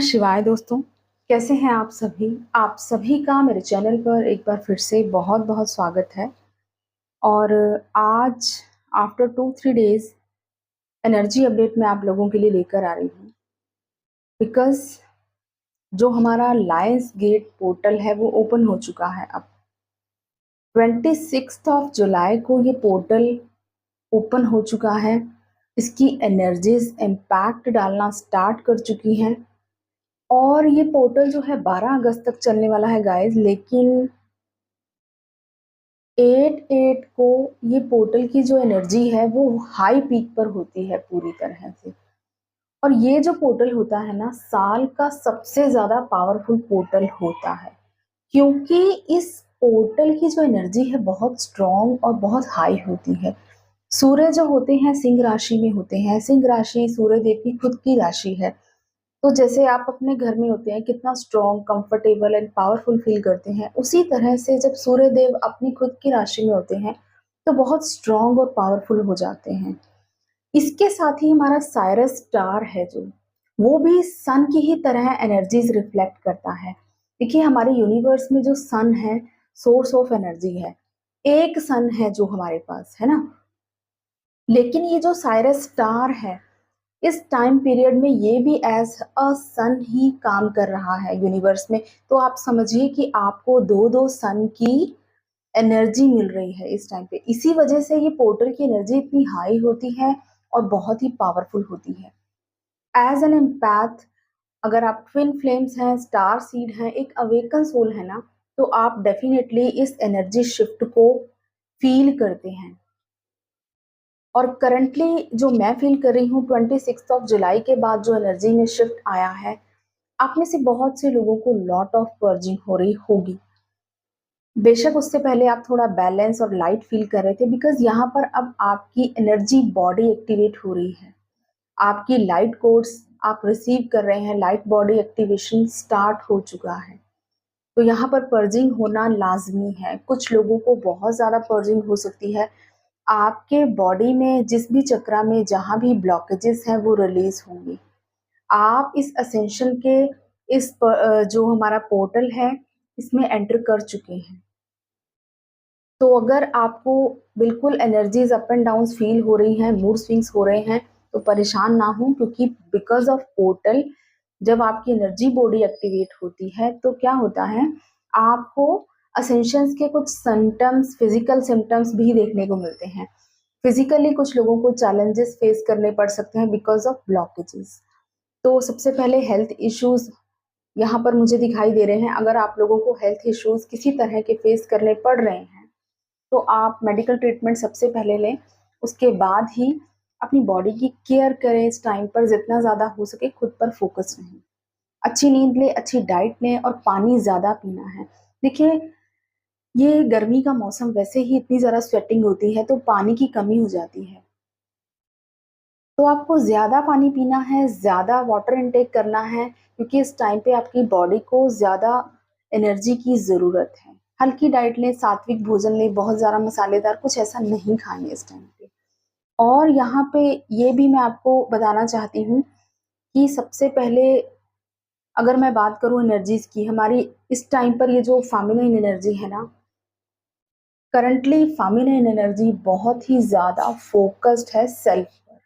शिवाय दोस्तों, कैसे हैं आप सभी? आप सभी का मेरे चैनल पर एक बार फिर से बहुत-बहुत स्वागत है। और आज आफ्टर 2-3 डेज़ एनर्जी अपडेट मैं आप लोगों के लिए लेकर आ रही हूँ। बिकॉज़ जो हमारा लायंस गेट पोर्टल है वो ओपन हो चुका है अब। 26th ऑफ जुलाई को ये पोर्टल ओपन हो चुका है। इसकी एनर्जीज़ इम्पैक्ट डालना स्टार्ट कर चुकी हैं। और ये पोर्टल जो है 12 अगस्त तक चलने वाला है गाइस, लेकिन 8-8 को ये पोर्टल की जो एनर्जी है वो हाई पीक पर होती है पूरी तरह से। और ये जो पोर्टल होता है ना, साल का सबसे ज़्यादा पावरफुल पोर्टल होता है, क्योंकि इस पोर्टल की जो एनर्जी है बहुत स्ट्रॉन्ग और बहुत हाई होती है। सूर्य जो होते हैं सिंह राशि में होते हैं। सिंह राशि सूर्य देव की खुद की राशि है। तो जैसे आप अपने घर में होते हैं, कितना strong, comfortable and powerful feel करते हैं, उसी तरह से जब सूर्य देव अपनी खुद की राशि में होते हैं तो बहुत स्ट्रॉन्ग और पावरफुल हो जाते हैं। इसके साथ ही हमारा साइरस स्टार है जो, वो भी सन की ही तरह एनर्जीज रिफ्लेक्ट करता है। देखिए, हमारे यूनिवर्स में जो सन है सोर्स ऑफ एनर्जी है। एक सन है जो हमारे पास है ना, लेकिन ये जो साइरस स्टार है, इस टाइम पीरियड में ये भी एज अ सन ही काम कर रहा है यूनिवर्स में। तो आप समझिए कि आपको दो दो सन की एनर्जी मिल रही है इस टाइम पे। इसी वजह से ये पोर्टल की एनर्जी इतनी हाई होती है और बहुत ही पावरफुल होती है। एज एन एम्पैथ, अगर आप ट्विन फ्लेम्स हैं, स्टार सीड हैं, एक अवेकन सोल है ना, तो आप डेफिनेटली इस एनर्जी शिफ्ट को फील करते हैं। और करंटली जो मैं फील कर रही हूँ 26 ऑफ जुलाई के बाद जो एनर्जी में शिफ्ट आया है, आप में से बहुत से लोगों को लॉट ऑफ पर्जिंग हो रही होगी। बेशक उससे पहले आप थोड़ा बैलेंस और लाइट फील कर रहे थे, बिकॉज यहाँ पर अब आपकी एनर्जी बॉडी एक्टिवेट हो रही है। आपकी लाइट कोर्स आप रिसीव कर रहे हैं, लाइट बॉडी एक्टिवेशन स्टार्ट हो चुका है। तो यहाँ पर पर्जिंग होना लाजमी है। कुछ लोगों को बहुत ज़्यादा पर्जिंग हो सकती है। आपके बॉडी में जिस भी चक्रा में जहाँ भी ब्लॉकेजेस हैं वो रिलीज होंगे। आप इस असेंशन के जो हमारा पोर्टल है इसमें एंटर कर चुके हैं। तो अगर आपको बिल्कुल energies up and down feel हो रही हैं, मूड स्विंग्स हो रहे हैं, तो परेशान ना हो, क्योंकि बिकॉज ऑफ पोर्टल जब आपकी एनर्जी बॉडी एक्टिवेट होती है तो क्या होता है, आपको असेंशंस के कुछ सिम्टम्स, फिजिकल सिम्टम्स भी देखने को मिलते हैं। फिजिकली कुछ लोगों को चैलेंजेस फेस करने पड़ सकते हैं बिकॉज ऑफ ब्लॉकेजेस। तो सबसे पहले हेल्थ इश्यूज यहाँ पर मुझे दिखाई दे रहे हैं। अगर आप लोगों को हेल्थ इश्यूज किसी तरह के फेस करने पड़ रहे हैं तो आप मेडिकल ट्रीटमेंट सबसे पहले लें। उसके बाद ही अपनी बॉडी की केयर करें। इस टाइम पर जितना ज़्यादा हो सके खुद पर फोकस रहें। अच्छी नींद लें, अच्छी डाइट लें और पानी ज़्यादा पीना है। देखिए, ये गर्मी का मौसम, वैसे ही इतनी ज़्यादा स्वेटिंग होती है तो पानी की कमी हो जाती है। तो आपको ज़्यादा पानी पीना है, ज़्यादा वाटर इनटेक करना है, क्योंकि इस टाइम पे आपकी बॉडी को ज़्यादा एनर्जी की ज़रूरत है। हल्की डाइट लें, सात्विक भोजन लें, बहुत ज़्यादा मसालेदार कुछ ऐसा नहीं खाएंगे इस टाइम पे। और यहाँ पे ये भी मैं आपको बताना चाहती हूँ कि सबसे पहले अगर मैं बात करूँ एनर्जीज की, हमारी इस टाइम पर ये जो फेमिनिन एनर्जी है ना, करंटली फेमिनिन एनर्जी बहुत ही ज़्यादा फोकस्ड है सेल्फ पर।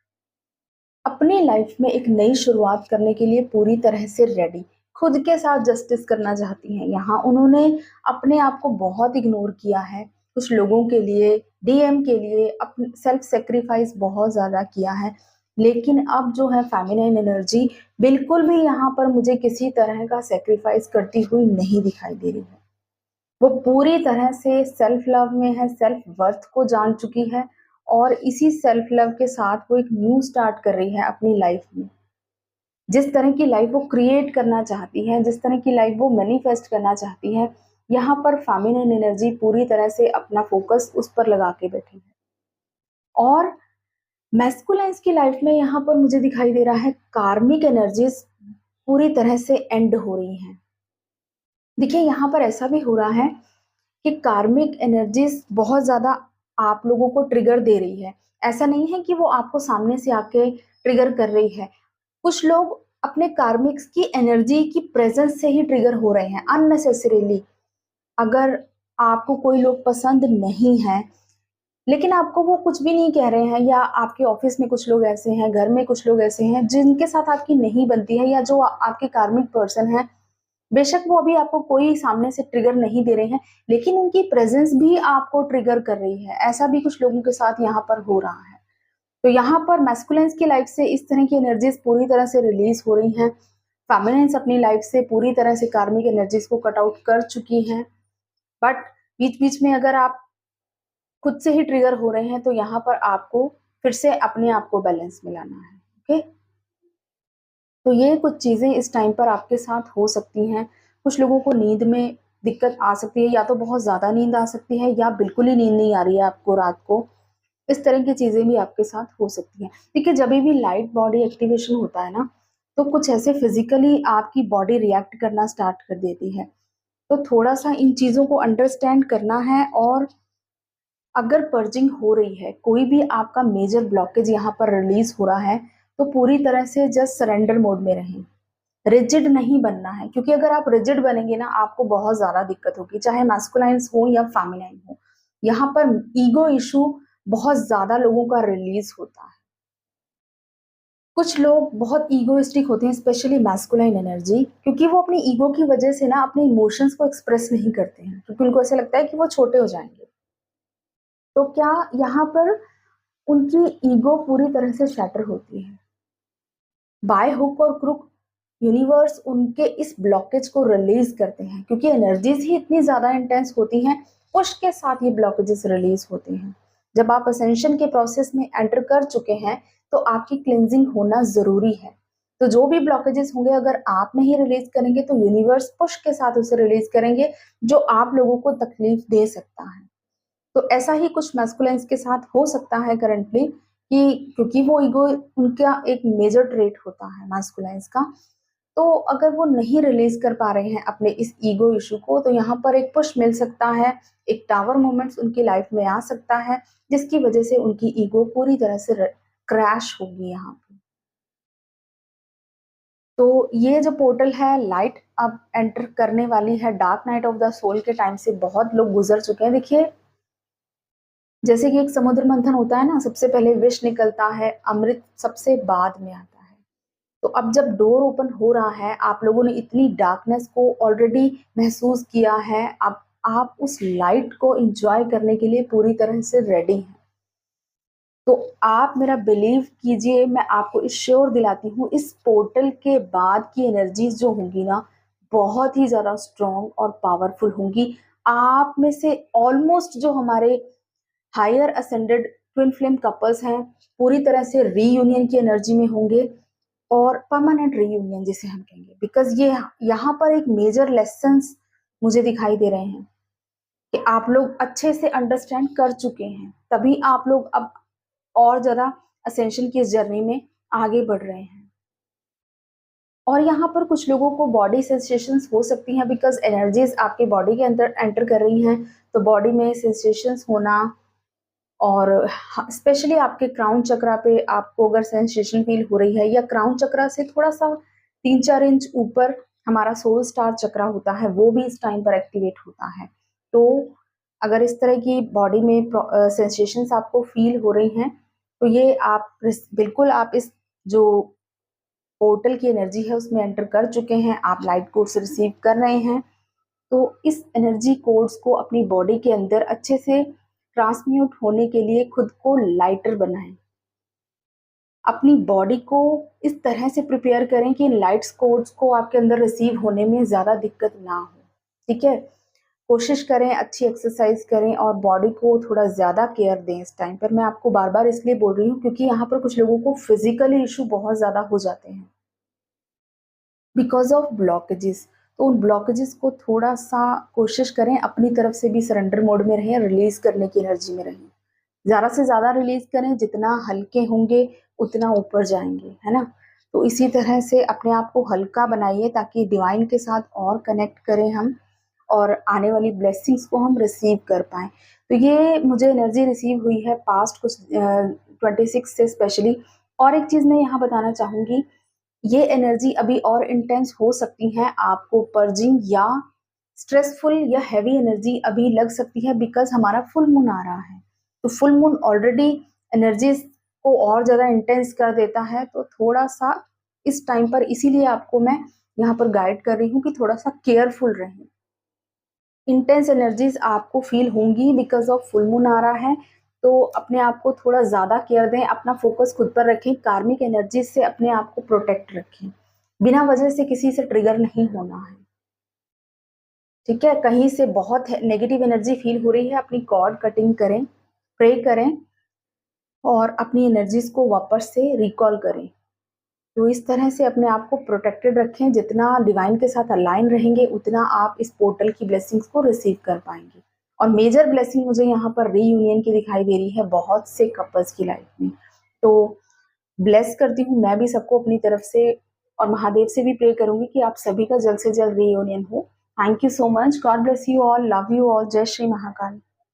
अपनी लाइफ में एक नई शुरुआत करने के लिए पूरी तरह से रेडी, खुद के साथ जस्टिस करना चाहती हैं। यहाँ उन्होंने अपने आप को बहुत इग्नोर किया है, कुछ लोगों के लिए, डीएम के लिए अपने सेल्फ सेक्रीफाइस बहुत ज़्यादा किया है। लेकिन अब जो है फेमिनाइन एनर्जी बिल्कुल भी यहाँ पर मुझे किसी तरह का सेक्रीफाइस करती हुई नहीं दिखाई दे रही है। वो पूरी तरह से सेल्फ लव में है, सेल्फ वर्थ को जान चुकी है और इसी सेल्फ लव के साथ वो एक न्यू स्टार्ट कर रही है अपनी लाइफ में। जिस तरह की लाइफ वो क्रिएट करना चाहती है, जिस तरह की लाइफ वो मैनिफेस्ट करना चाहती है, यहाँ पर फेमिनिन एनर्जी पूरी तरह से अपना फोकस उस पर लगा के बैठी है। और मैस्कुलाइन्स की लाइफ में यहाँ पर मुझे दिखाई दे रहा है कार्मिक एनर्जीज पूरी तरह से एंड हो रही हैं। देखिए, यहाँ पर ऐसा भी हो रहा है कि कार्मिक एनर्जीज बहुत ज़्यादा आप लोगों को ट्रिगर दे रही है। ऐसा नहीं है कि वो आपको सामने से आके ट्रिगर कर रही है। कुछ लोग अपने कार्मिक्स की एनर्जी की प्रेजेंस से ही ट्रिगर हो रहे हैं अननेसेसरीली। अगर आपको कोई लोग पसंद नहीं है, लेकिन आपको वो कुछ भी नहीं कह रहे हैं, या आपके ऑफिस में कुछ लोग ऐसे हैं, घर में कुछ लोग ऐसे हैं जिनके साथ आपकी नहीं बनती है, या जो आपके कार्मिक पर्सन है, बेशक वो अभी आपको कोई सामने से ट्रिगर नहीं दे रहे हैं, लेकिन उनकी प्रेजेंस भी आपको ट्रिगर कर रही है। ऐसा भी कुछ लोगों के साथ यहाँ पर हो रहा है। तो यहाँ पर मैस्कुलिन्स की लाइफ से इस तरह की एनर्जीज पूरी तरह से रिलीज हो रही हैं। फेमिनिन्स अपनी लाइफ से पूरी तरह से कार्मिक एनर्जीज को कट आउट कर चुकी हैं। बट बीच बीच में अगर आप खुद से ही ट्रिगर हो रहे हैं, तो यहाँ पर आपको फिर से अपने आप को बैलेंस में लाना है। ओके, तो ये कुछ चीजें इस टाइम पर आपके साथ हो सकती हैं। कुछ लोगों को नींद में दिक्कत आ सकती है, या तो बहुत ज्यादा नींद आ सकती है, या बिल्कुल ही नींद नहीं आ रही है आपको रात को। इस तरह की चीजें भी आपके साथ हो सकती हैं। देखिए, जब भी लाइट बॉडी एक्टिवेशन होता है ना, तो कुछ ऐसे फिजिकली आपकी बॉडी रिएक्ट करना स्टार्ट कर देती है। तो थोड़ा सा इन चीजों को अंडरस्टैंड करना है। और अगर पर्जिंग हो रही है, कोई भी आपका मेजर ब्लॉकेज यहाँ पर रिलीज हो रहा है, तो पूरी तरह से जस्ट सरेंडर मोड में रहें। रिजिड नहीं बनना है, क्योंकि अगर आप रिजिड बनेंगे ना, आपको बहुत ज्यादा दिक्कत होगी, चाहे मैस्कुलाइन हो या फेमिनाइन हो। यहाँ पर ईगो इशू बहुत ज्यादा लोगों का रिलीज होता है। कुछ लोग बहुत ईगोइस्टिक होते हैं, स्पेशली मैस्कुलाइन एनर्जी, क्योंकि वो अपनी ईगो की वजह से ना अपने इमोशंस को एक्सप्रेस नहीं करते हैं, क्योंकि उनको ऐसा लगता है कि वो छोटे हो जाएंगे। तो क्या यहाँ पर उनकी ईगो पूरी तरह से शैटर होती है। बाय हुक और क्रुक यूनिवर्स उनके इस ब्लॉकेज को रिलीज करते हैं, क्योंकि एनर्जीज ही इतनी ज्यादा इंटेंस होती हैं, पुश के साथ ये ब्लॉकेजेस रिलीज होते हैं। जब आप असेंशन के प्रोसेस में एंटर कर चुके हैं, तो आपकी क्लिनजिंग होना जरूरी है। तो जो भी ब्लॉकेजेस होंगे, अगर आप नहीं रिलीज करेंगे, तो यूनिवर्स पुश के साथ उसे रिलीज करेंगे, जो आप लोगों को तकलीफ दे सकता है। तो ऐसा ही कुछ मैस्कुलाइंस के साथ हो सकता है करंटली, कि क्योंकि वो ईगो उनका एक मेजर ट्रेट होता है मैस्कुलाइंस का। तो अगर वो नहीं रिलीज कर पा रहे हैं अपने इस ईगो इशू को, तो यहाँ पर एक पुश मिल सकता है, एक टावर मोमेंट्स उनकी लाइफ में आ सकता है, जिसकी वजह से उनकी ईगो पूरी तरह से क्रैश होगी यहाँ पे। तो ये जो पोर्टल है, लाइट अब एंटर करने वाली है। Dark night of the soul के टाइम से बहुत लोग गुजर चुके हैं। देखिए, जैसे कि एक समुद्र मंथन होता है ना, सबसे पहले विष निकलता है, अमृत सबसे बाद में आता है। तो अब जब डोर ओपन हो रहा है, आप लोगों ने इतनी डार्कनेस को ऑलरेडी महसूस किया है, अब आप उस लाइट को एंजॉय करने के लिए पूरी तरह से रेडी हैं। तो आप मेरा बिलीव कीजिए, मैं आपको श्योर दिलाती हूँ, इस पोर्टल के बाद की एनर्जीज जो होंगी ना, बहुत ही ज्यादा स्ट्रॉन्ग और पावरफुल होंगी। आप में से ऑलमोस्ट जो हमारे higher ascended twin flame couples हैं, पूरी तरह से रीयूनियन की एनर्जी में होंगे, और परमानेंट रीयूनियन जिसे हम कहेंगे। बिकॉज ये यहाँ पर एक मेजर लेसन्स मुझे दिखाई दे रहे हैं कि आप लोग अच्छे से अंडरस्टैंड कर चुके हैं, तभी आप लोग अब और ज्यादा असेंशन की इस जर्नी में आगे बढ़ रहे हैं। और यहाँ पर कुछ लोगों को बॉडी सेंसेशंस हो सकती हैं, बिकॉज एनर्जीज आपके बॉडी के अंदर एंटर कर रही हैं, तो बॉडी में सेंसेशंस होना, और स्पेशली आपके क्राउन चक्रा पे आपको अगर सेंसेशन फील हो रही है, या क्राउन चक्रा से थोड़ा सा 3-4 इंच ऊपर हमारा सोल स्टार चक्रा होता है, वो भी इस टाइम पर एक्टिवेट होता है। तो अगर इस तरह की बॉडी में सेंसेशंस आपको फील हो रही हैं, तो ये आप बिल्कुल आप इस जो पोर्टल की एनर्जी है उसमें एंटर कर चुके हैं, आप लाइट कोड्स रिसीव कर रहे हैं। तो इस एनर्जी कोड्स को अपनी बॉडी के अंदर अच्छे से ट्रांसम्यूट होने के लिए खुद को लाइटर बनाएं। अपनी बॉडी को इस तरह से प्रिपेयर करें कि लाइट्स कोड्स को आपके अंदर रिसीव होने में ज़्यादा दिक्कत ना हो। ठीक है, कोशिश करें, अच्छी एक्सरसाइज करें, और बॉडी को थोड़ा ज़्यादा केयर दें इस टाइम पर। मैं आपको बार बार इसलिए बोल रही हूँ, क्योंकि यहाँ पर कुछ लोगों को फिजिकली इशू बहुत ज़्यादा हो जाते हैं बिकॉज ऑफ ब्लॉकेजेस। तो उन ब्लॉकेजेस को थोड़ा सा कोशिश करें अपनी तरफ से भी सरेंडर मोड में रहें, रिलीज करने की एनर्जी में रहें। ज़्यादा से ज़्यादा रिलीज करें, जितना हल्के होंगे उतना ऊपर जाएंगे, है ना। तो इसी तरह से अपने आप को हल्का बनाइए, ताकि डिवाइन के साथ और कनेक्ट करें हम, और आने वाली ब्लेसिंग्स को हम रिसीव कर पाएँ। तो ये मुझे एनर्जी रिसीव हुई है पास्ट कुछ 26 से स्पेशली। और एक चीज़ मैं यहाँ बताना चाहूँगी ये एनर्जी अभी और इंटेंस हो सकती है, आपको पर्जिंग या स्ट्रेसफुल या हैवी एनर्जी अभी लग सकती है, बिकॉज हमारा फुल मून आ रहा है। तो फुल मून ऑलरेडी एनर्जी को और ज़्यादा इंटेंस कर देता है, तो थोड़ा सा इस टाइम पर इसीलिए आपको मैं यहाँ पर गाइड कर रही हूँ कि थोड़ा सा केयरफुल रहें। इंटेंस एनर्जीज आपको फील होंगी बिकॉज ऑफ फुल मून आ रहा है, तो अपने आप को थोड़ा ज़्यादा केयर दें, अपना फोकस खुद पर रखें, कार्मिक एनर्जी से अपने आप को प्रोटेक्ट रखें, बिना वजह से किसी से ट्रिगर नहीं होना है। ठीक है, कहीं से बहुत नेगेटिव एनर्जी फील हो रही है, अपनी कॉर्ड कटिंग करें, प्रे करें और अपनी एनर्जीज को वापस से रिकॉल करें। तो इस तरह से अपने आप को प्रोटेक्टेड रखें, जितना डिवाइन के साथ अलाइन रहेंगे उतना आप इस पोर्टल की ब्लेसिंग्स को रिसीव कर पाएंगे। और मेजर ब्लेसिंग मुझे यहाँ पर रीयूनियन की दिखाई दे रही है बहुत से कपल्स की लाइफ में। तो ब्लेस करती हूँ मैं भी सबको अपनी तरफ से, और महादेव से भी प्रे करूंगी कि आप सभी का जल्द से जल्द रीयूनियन हो। Thank you so much, God bless you all, love you all, जय श्री महाकाल।